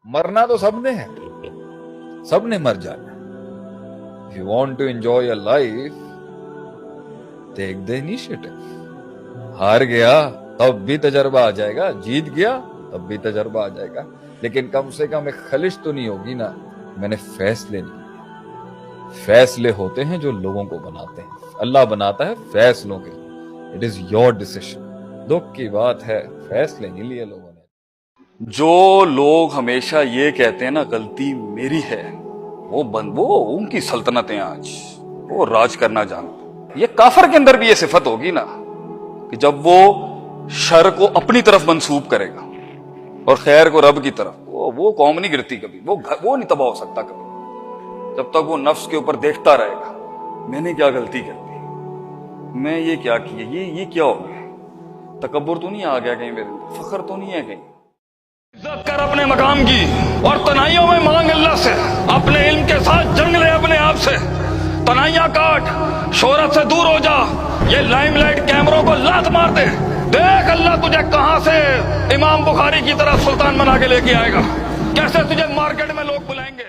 मरना तो सबने है, सबने मर जाना। If you want to enjoy your life, take the initiative. हार गया तब भी तजर्बा आ जाएगा, जीत गया तब भी तजर्बा आ जाएगा, लेकिन कम से कम एक खलिश तो नहीं होगी ना, मैंने फैसले नहीं किए। फैसले होते हैं जो लोगों को बनाते हैं, अल्लाह बनाता है फैसलों के लिए। It is your decision. दुख की बात है, फैसले नहीं लिए लोगों ने। जो लोग हमेशा ये कहते हैं ना गलती मेरी है, वो उनकी सल्तनत है आज, वो राज करना जानते। ये काफर के अंदर भी ये सिफत होगी ना कि जब वो शर को अपनी तरफ मंसूब करेगा और खैर को रब की तरफ, वो कौम नहीं गिरती कभी, वो नहीं तबाह हो सकता कभी, जब तक वो नफ्स के ऊपर देखता रहेगा मैंने क्या गलती कर दी, मैं ये क्या किया, ये क्या हो गया। तकब्बुर तो नहीं आ गया कहीं मेरे अंदर, फख्र तो नहीं है कहीं। इज्जत कर अपने मकाम की और तनाइयों में मांग अल्लाह से, अपने इल्म के साथ जंग ले अपने आप से। तनाइयां काट, शोहरत से दूर हो जा, ये लाइमलाइट कैमरों को लात मार दे। देख अल्लाह तुझे कहां से इमाम बुखारी की तरह सुल्तान बना के लेके आएगा, कैसे तुझे मार्केट में लोग बुलाएंगे।